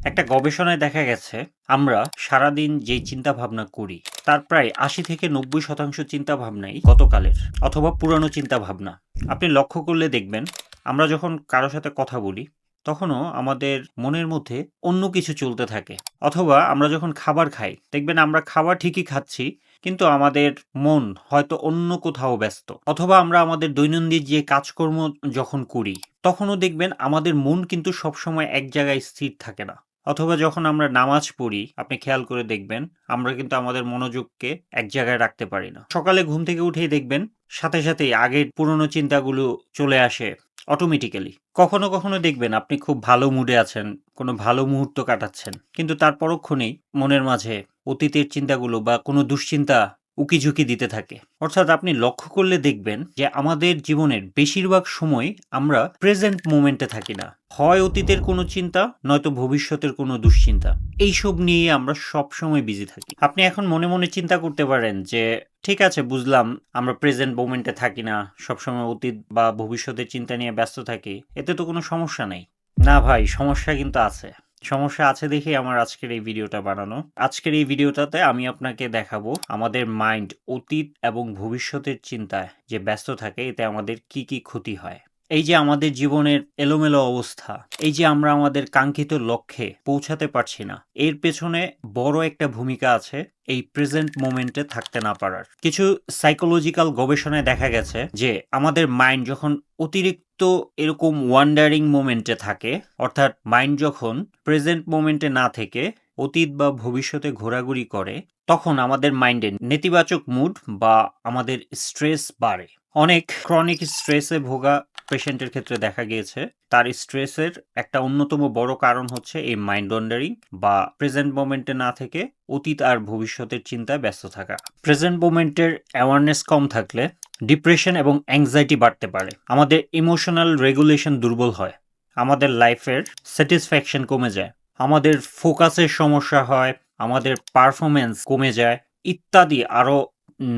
একটা গবেষণায় দেখা গেছে আমরা সারাদিন যেই চিন্তা ভাবনা করি তার প্রায় ৮০ থেকে ৯০% চিন্তা ভাবনাই গতকালের অথবা পুরানো চিন্তা ভাবনা। আপনি লক্ষ্য করলে দেখবেন আমরা যখন কারো সাথে কথা বলি তখনও আমাদের মনের মধ্যে অন্য কিছু চলতে থাকে, অথবা আমরা যখন খাবার খাই দেখবেন আমরা খাবার ঠিকই খাচ্ছি কিন্তু আমাদের মন হয়তো অন্য কোথাও ব্যস্ত, অথবা আমরা আমাদের দৈনন্দিন যে কাজকর্ম যখন করি তখনও দেখবেন আমাদের মন কিন্তু সবসময় এক জায়গায় স্থির থাকে না। অথবা যখন আমরা নামাজ পড়ি আপনি খেয়াল করে দেখবেন আমরা কিন্তু আমাদের মনোযোগকে এক জায়গায় রাখতে পারি না। সকালে ঘুম থেকে উঠেই দেখবেন সাথে সাথেই আগের পুরনো চিন্তাগুলো চলে আসে অটোমেটিক্যালি। কখনো কখনো দেখবেন আপনি খুব ভালো মুডে আছেন, কোনো ভালো মুহূর্ত কাটাচ্ছেন, কিন্তু তার পরক্ষণেই মনের মাঝে অতীতের চিন্তাগুলো বা কোনো দুশ্চিন্তা উকিঝুঁকি দিতে থাকে। অর্থাৎ আপনি লক্ষ্য করলে দেখবেন যে আমাদের জীবনের বেশিরভাগ সময় আমরা প্রেজেন্ট মোমেন্টে থাকি না, হয় অতীতের কোনো চিন্তা নয়তো ভবিষ্যতের কোনো দুশ্চিন্তা। এইসব নিয়ে আমরা সব সময় বিজি থাকি। আপনি এখন মনে মনে চিন্তা করতে পারেন যে ঠিক আছে, বুঝলাম আমরা প্রেজেন্ট মোমেন্টে থাকি না, সবসময় অতীত বা ভবিষ্যতের চিন্তা নিয়ে ব্যস্ত থাকি, এতে তো কোনো সমস্যা নেই। না ভাই, সমস্যা কিন্তু আছে। সমস্যা আছে দেখেই আমার আজকের এই ভিডিওটা বানানো। আজকের এই ভিডিওটাতে আমি আপনাকে দেখাবো আমাদের মাইন্ড অতীত এবং ভবিষ্যতের চিন্তায় যে ব্যস্ত থাকে এতে আমাদের কি কি ক্ষতি হয়। এই যে আমাদের জীবনের এলোমেলো অবস্থা, এই যে আমরা আমাদের কাঙ্ক্ষিত লক্ষ্যে পৌঁছাতে পারছি না, এর পেছনে বড় একটা ভূমিকা আছে এই প্রেজেন্ট মোমেন্টে থাকতে না পারার। কিছু সাইকোলজিক্যাল গবেষণায় দেখা গেছে যে আমাদের মাইন্ড যখন অতিরিক্ত এরকম ওয়ান্ডারিং মোমেন্টে থাকে, অর্থাৎ মাইন্ড যখন প্রেজেন্ট মোমেন্টে না থেকে অতীত বা ভবিষ্যতে ঘোরাঘুরি করে, তখন আমাদের মাইন্ডে নেতিবাচক মুড বা আমাদের স্ট্রেস বাড়ে। অনেক ক্রনিক স্ট্রেসে ভোগা পেশেন্টের ক্ষেত্রে দেখা গিয়েছে তার স্ট্রেসের একটা অন্যতম বড় কারণ হচ্ছে এই মাইন্ড ওয়ান্ডারিং বা প্রেজেন্ট মোমেন্টে না থেকে অতীত আর ভবিষ্যতের চিন্তায় ব্যস্ত থাকা। প্রেজেন্ট মোমেন্টের অ্যাওয়ারনেস কম থাকলে ডিপ্রেশন এবং অ্যাংজাইটি বাড়তে পারে, আমাদের ইমোশনাল রেগুলেশন দুর্বল হয়, আমাদের লাইফের স্যাটিসফ্যাকশন কমে যায়, আমাদের ফোকাসের সমস্যা হয়, আমাদের পারফরমেন্স কমে যায়, ইত্যাদি আরও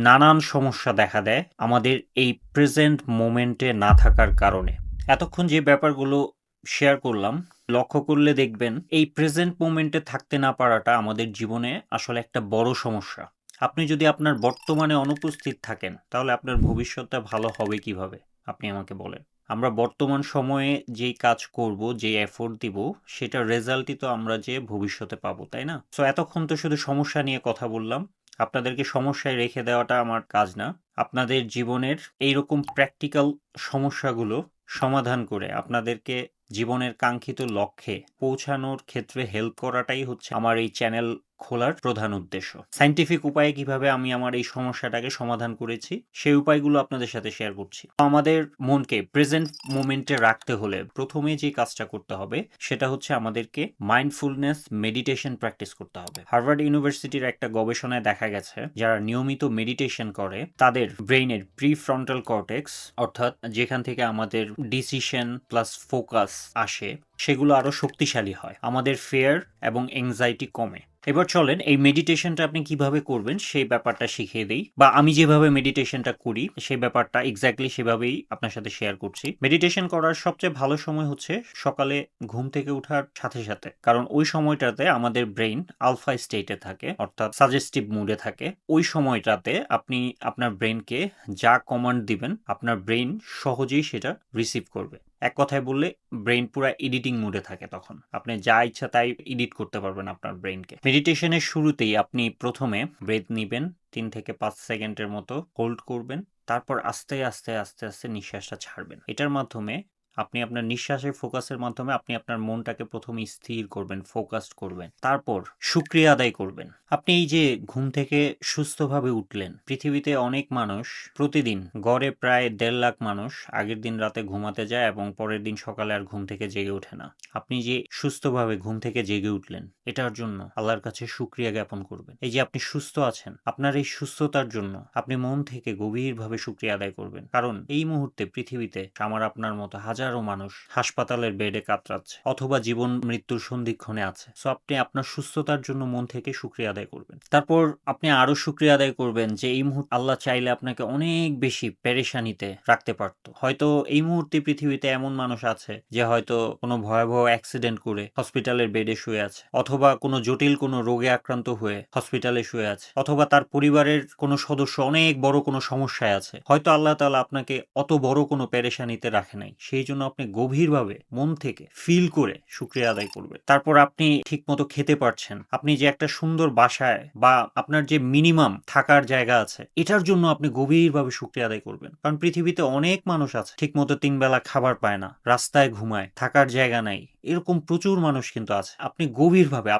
নানান সমস্যা দেখা দেয় আমাদের এই প্রেজেন্ট মোমেন্টে না থাকার কারণে। এতক্ষণ যে ব্যাপারগুলো শেয়ার করলাম, লক্ষ্য করলে দেখবেন এই প্রেজেন্ট মোমেন্টে থাকতে না পারাটা আমাদের জীবনে আসলে একটা বড় সমস্যা। আপনি যদি আপনার বর্তমানে অনুপস্থিত থাকেন তাহলে আপনার ভবিষ্যৎটা ভালো হবে কিভাবে? আপনি আমাকে বলেন। আমরা বর্তমান সময়ে যেই কাজ করব, যেই এফোর্ট দিব, সেটার রেজাল্টই তো আমরা যে ভবিষ্যতে পাবো, তাই না? সো এতক্ষণ তো শুধু সমস্যা নিয়ে কথা বললাম। আপনাদেরকে সমস্যায় রেখে দেওয়াটা আমার কাজ না। আপনাদের জীবনের এইরকম প্র্যাকটিক্যাল সমস্যাগুলো সমাধান করে আপনাদেরকে জীবনের কাঙ্ক্ষিত লক্ষ্যে পৌঁছানোর ক্ষেত্রে হেল্প করাটাই হচ্ছে আমার এই চ্যানেল খোলার প্রধান উদ্দেশ্য। সায়েন্টিফিক উপায়ে কিভাবে আমি আমার এই সমস্যাটাকে সমাধান করেছি সেই উপায়গুলো আপনাদের সাথে শেয়ার করছি। আমাদের মনকে প্রেজেন্ট মোমেন্টে রাখতে হলে প্রথমে যে কাজটা করতে হবে সেটা হচ্ছে আমাদেরকে মাইন্ডফুলনেস মেডিটেশন প্র্যাকটিস করতে হবে। হার্ভার্ড ইউনিভার্সিটির একটা গবেষণায় দেখা গেছে যারা নিয়মিত মেডিটেশন করে তাদের ব্রেইনের প্রিফ্রন্টাল কর্টেক্স, অর্থাৎ যেখান থেকে আমাদের ডিসিশন প্লাস ফোকাস আসে, সেগুলো আরো শক্তিশালী হয়, আমাদের ফিয়ার এবং এংজাইটি কমে। এবার চলেন এই মেডিটেশনটা আপনি কিভাবে করবেন সেই ব্যাপারটা শিখিয়ে দেই, বা আমি যেভাবে মেডিটেশনটা করি সেই ব্যাপারটা এক্স্যাক্টলি সেভাবেই আপনার সাথে শেয়ার করছি। মেডিটেশন করার সবচেয়ে ভালো সময় হচ্ছে সকালে ঘুম থেকে ওঠার সাথে সাথে, কারণ ওই সময়টাতে আমাদের ব্রেইন আলফা স্টেটে থাকে, অর্থাৎ সাজেস্টিভ মুডে থাকে। ওই সময়টাতে আপনি আপনার ব্রেইনকে যা কমান্ড দিবেন আপনার ব্রেইন সহজেই সেটা রিসিভ করবে। এক কথায় বললে ব্রেইন পুরো এডিটিং মোডে থাকে, তখন আপনি যা ইচ্ছা তাই এডিট করতে পারবেন আপনার ব্রেইনকে। মেডিটেশনের শুরুতেই আপনি প্রথমে ব্রেথ নিবেন 3 থেকে 5 সেকেন্ডের মতো, হোল্ড করবেন, তারপর আস্তে আস্তে আস্তে আস্তে নিঃশ্বাসটা ছাড়বেন। এটার মাধ্যমে আপনি আপনার নিঃশ্বাসের ফোকাসের মাধ্যমে আপনি আপনার মনটাকে প্রথমে স্থির করবেন, ফোকাসড করবেন, তারপর শুকরিয়া আদায় করবেন। আপনি এই যে ঘুম থেকে সুস্থভাবে উঠলেন, পৃথিবীতে অনেক মানুষ প্রতিদিন গড়ে প্রায় 1.5 লাখ মানুষ আগের দিন রাতে ঘুমাতে যায় এবং পরের দিন সকালে আর ঘুম থেকে জেগে ওঠে না। আপনি যে সুস্থভাবে ঘুম থেকে জেগে উঠলেন এটার জন্য আল্লাহর কাছে শুকরিয়া জ্ঞাপন করবেন। এই যে আপনি সুস্থ আছেন, আপনার এই সুস্থতার জন্য আপনি মন থেকে গভীরভাবে শুকরিয়া আদায় করবেন, কারণ এই মুহূর্তে পৃথিবীতে আমার আপনার মতো হাজার হাজারো মানুষ হাসপাতালের বেডে কাতরাচ্ছে অথবা জীবন মৃত্যুর সন্ধিক্ষণে আছে। সো আপনি আপনার সুস্থতার জন্য মন থেকে শুকরিয়া আদায় করবেন। তারপর আপনি আরো শুকরিয়া আদায় করবেন যে এই মুহূর্তে আল্লাহ চাইলে আপনাকে অনেক বেশি পেরেশানিতে রাখতে পারত। হয়তো এই মুহূর্তে পৃথিবীতে এমন মানুষ আছে যে হয়তো কোনো ভয়াবহ অ্যাক্সিডেন্ট করে হসপিটালের বেডে শুয়ে আছে, অথবা কোনো জটিল কোনো রোগে আক্রান্ত হয়ে হসপিটালে শুয়ে আছে, অথবা তার পরিবারের কোনো সদস্য অনেক বড় কোনো সমস্যায় আছে। হয়তো আল্লাহ তাআলা আপনাকে অত বড় কোনো পেরেশানিতে রাখে নাই, সেই জন্য আপনি গভীরভাবে মন থেকে ফিল করে শুকরিয়া আদায় করবেন। তারপর আপনি ঠিকমতো খেতে পারছেন, আপনি যে একটা সুন্দর বাসায় বা আপনার যে মিনিমাম থাকার জায়গা আছে, এটার জন্য আপনি গভীরভাবে শুকরিয়া আদায় করবেন। কারণ পৃথিবীতে অনেক মানুষ আছে ঠিকমতো 3 বেলা খাবার পায় না, রাস্তায় ঘুমায়, থাকার জায়গা নাই, এরকম প্রচুর মানুষ কিন্তু আছে। আপনি গভীরভাবে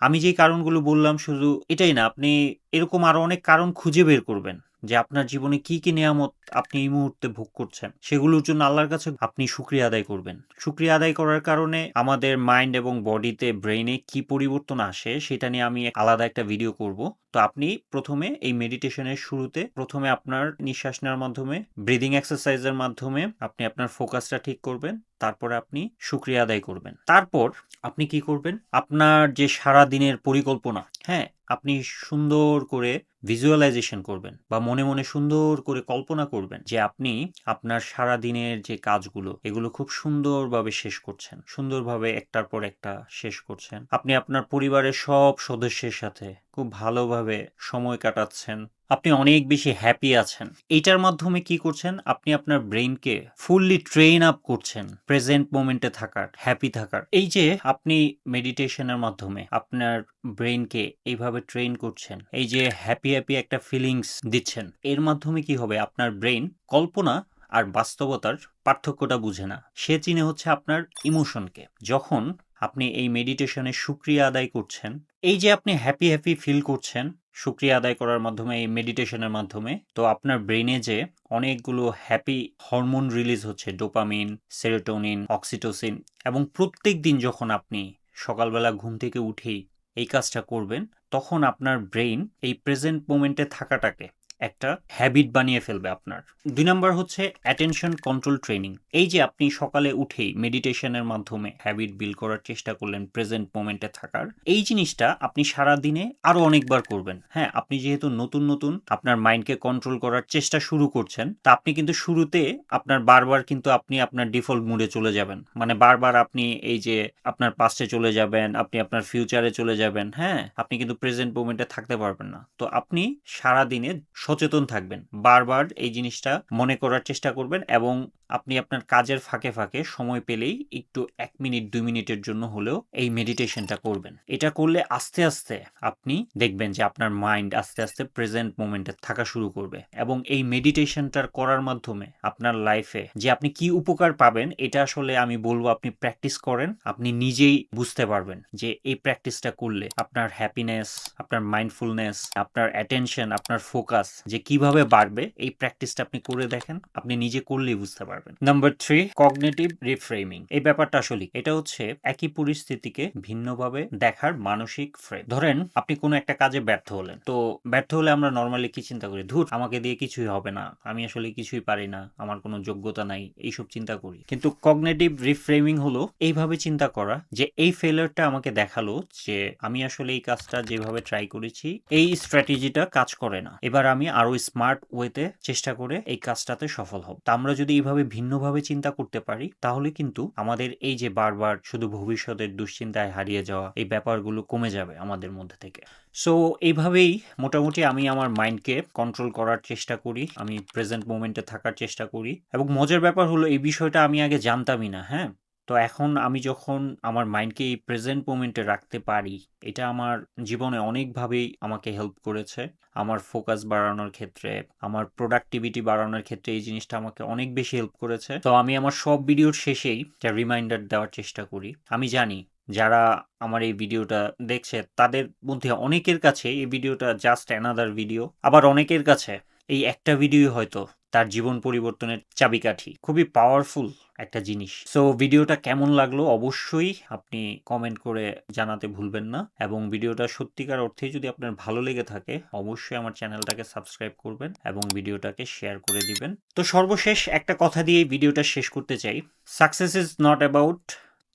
আমি যেই কারণগুলো বললাম শুধু এটাই না, আপনি এরকম আরো অনেক কারণ খুঁজে বের করবেন যে আপনার জীবনে কি কি নিয়ামত আপনি এই মুহূর্তে ভোগ করছেন, সেগুলোর জন্য আল্লাহর কাছে আপনি শুকরিয়া আদায় করবেন। শুকরিয়া আদায় করার কারণে আমাদের মাইন্ড এবং বডিতে, ব্রেইনে কি পরিবর্তন আসে সেটা নিয়ে আমি আলাদা একটা ভিডিও করব। তো আপনি প্রথমে এই মেডিটেশনের শুরুতে প্রথমে আপনার নিঃশ্বাস নেওয়ার মাধ্যমে, ব্রিদিং এক্সারসাইজের মাধ্যমে আপনি আপনার ফোকাসটা ঠিক করবেন। তারপরে আপনি শুকরিয়া আদায় করবেন। তারপর আপনি কি করবেন, আপনার যে সারা দিনের পরিকল্পনা, হ্যাঁ, আপনি সুন্দর করে ভিজুয়ালাইজেশন করবেন বা মনে মনে সুন্দর করে কল্পনা করবেন যে আপনি আপনার সারা দিনের যে কাজগুলো এগুলো খুব সুন্দরভাবে শেষ করছেন, সুন্দরভাবে একটার পর একটা শেষ করছেন। আপনি আপনার পরিবারের সব সদস্যের সাথে খুব ভালোভাবে সময় কাটাচ্ছেন, আপনি অনেক বেশি হ্যাপি আছেন। এইটার মাধ্যমে কি করছেন, আপনি আপনার ব্রেইনকে ফুললি ট্রেন আপ করছেন প্রেজেন্ট মোমেন্টে থাকার, হ্যাপি থাকার। এই যে আপনি মেডিটেশনের মাধ্যমে আপনার ব্রেইনকে এইভাবে ট্রেন করছেন, এই যে হ্যাপি হ্যাপি একটা ফিলিংস দিচ্ছেন, এর মাধ্যমে কি হবে, আপনার ব্রেইন কল্পনা আর বাস্তবতার পার্থক্যটা বুঝে না, সে চিনে হচ্ছে আপনার ইমোশনকে। যখন আপনি এই মেডিটেশনে শুকরিয়া আদায় করছেন, এই যে আপনি হ্যাপি হ্যাপি ফিল করছেন শুকরিয়া আদায় করার মাধ্যমে, এই মেডিটেশনের মাধ্যমে, তো আপনার ব্রেইনে যে অনেকগুলো হ্যাপি হরমোন রিলিজ হচ্ছে, ডোপামিন, সেরোটোনিন, অক্সিটোসিন, এবং প্রত্যেক দিন যখন আপনি সকালবেলা ঘুম থেকে উঠেই এই কাজটা করবেন, তখন আপনার ব্রেইন এই প্রেজেন্ট মোমেন্টে থাকাটাকে একটা হ্যাবিট বানিয়ে ফেলবে আপনার। 2 নাম্বার হচ্ছে অ্যাটেনশন কন্ট্রোল ট্রেনিং। এই যে আপনি সকালে উঠেই মেডিটেশনের মাধ্যমে হ্যাবিট বিল্ড করার চেষ্টা করলেন প্রেজেন্ট মোমেন্টে থাকার, এই জিনিসটা আপনি সারা দিনে আরো অনেকবার করবেন। হ্যাঁ, আপনি যেহেতু নতুন নতুন আপনার মাইন্ডকে কন্ট্রোল করার চেষ্টা শুরু করছেন, তা আপনি কিন্তু শুরুতে আপনার বারবার কিন্তু আপনি আপনার ডিফল্ট মুডে চলে যাবেন, মানে বারবার আপনি এই যে আপনার পাস্টে চলে যাবেন, আপনি আপনার ফিউচারে চলে যাবেন। হ্যাঁ, আপনি কিন্তু প্রেজেন্ট মোমেন্টে থাকতে পারবেন না। তো আপনি সারা দিনে সচেতন থাকবেন, বারবার এই জিনিসটা মনে করার চেষ্টা করবেন, এবং আপনি আপনার কাজের ফাঁকে ফাঁকে সময় পেলেই একটু 1 মিনিট 2 মিনিটের জন্য হলেও এই মেডিটেশনটা করবেন। এটা করলে আস্তে আস্তে আপনি দেখবেন যে আপনার মাইন্ড আস্তে আস্তে প্রেজেন্ট মোমেন্টে থাকা শুরু করবে, এবং এই মেডিটেশনটার করার মাধ্যমে আপনার লাইফে যে আপনি কি উপকার পাবেন, এটা আসলে আমি বলবো আপনি প্র্যাকটিস করেন, আপনি নিজেই বুঝতে পারবেন যে এই প্র্যাকটিসটা করলে আপনার হ্যাপিনেস, আপনার মাইন্ডফুলনেস, আপনার অ্যাটেনশন, আপনার ফোকাস যে কিভাবে বাড়বে। এই প্র্যাকটিসটা আপনি করে দেখেন, আপনি নিজে করলেই বুঝতে পারবেন। Number 3, cognitive reframing. এই ব্যাপারটা আসলে এটা হচ্ছে একই পরিস্থিতিকে ভিন্নভাবে দেখার মানসিক ফ্রেম। ধরেন আপনি কোনো একটা কাজে ব্যর্থ হলেন, তো ব্যর্থ হলে আমরা নর্মালি কি চিন্তা করি, ধুর আমাকে দিয়ে কিছুই হবে না, আমি আসলে কিছুই পারি না, আমার কোনো যোগ্যতা নাই, এইসব চিন্তা করি। কিন্তু কগনিটিভ রিফ্রেমিং হলো এইভাবে চিন্তা করা যে এই ফেলিয়ারটা আমাকে দেখালো যে আমি আসলে এই কাজটা যেভাবে ট্রাই করেছি এই স্ট্র্যাটেজিটা কাজ করে না, এবার আমি আরো স্মার্ট ওয়েতে চেষ্টা করে এই কাজটাতে সফল হব। তা আমরা যদি এইভাবে ভিন্নভাবে চিন্তা করতে পারি, তাহলে কিন্তু আমাদের এই যে বারবার শুধু ভবিষ্যতের দুশ্চিন্তায় হারিয়ে যাওয়া, এই ব্যাপারগুলো কমে যাবে আমাদের মধ্যে থেকে। সো এইভাবেই মোটামুটি আমি আমার মাইন্ডকে কন্ট্রোল করার চেষ্টা করি, আমি প্রেজেন্ট মোমেন্টে থাকার চেষ্টা করি। এবং মজার ব্যাপার হলো এই বিষয়টা আমি আগে জানতামই না। হ্যাঁ, তো এখন আমি যখন আমার মাইন্ডকে এই প্রেজেন্ট মোমেন্টে রাখতে পারি, এটা আমার জীবনে অনেকভাবেই আমাকে হেল্প করেছে। আমার ফোকাস বাড়ানোর ক্ষেত্রে, আমার প্রোডাক্টিভিটি বাড়ানোর ক্ষেত্রে এই জিনিসটা আমাকে অনেক বেশি হেল্প করেছে। তো আমি আমার সব ভিডিওর শেষেই একটা রিমাইন্ডার দেওয়ার চেষ্টা করি। আমি জানি যারা আমার এই ভিডিওটা দেখছে তাদের মধ্যে অনেকের কাছে এই ভিডিওটা জাস্ট অ্যানাদার ভিডিও, আবার অনেকের কাছে এই একটা ভিডিও হয়তো তার জীবন পরিবর্তনের চাবিকাঠি। খুবই পাওয়ারফুল একটা জিনিস। সো ভিডিওটা কেমন লাগলো অবশ্যই আপনি কমেন্ট করে জানাতে ভুলবেন না, এবং ভিডিওটা সত্যিকার অর্থেই যদি আপনার ভালো লেগে থাকে অবশ্যই আমার চ্যানেলটাকে সাবস্ক্রাইব করবেন এবং ভিডিওটাকে শেয়ার করে দিবেন। তো সর্বশেষ একটা কথা দিয়ে ভিডিওটা শেষ করতে চাই। Success is not about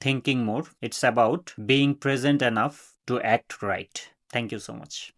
thinking more, it's about being present enough to act right. Thank you so much.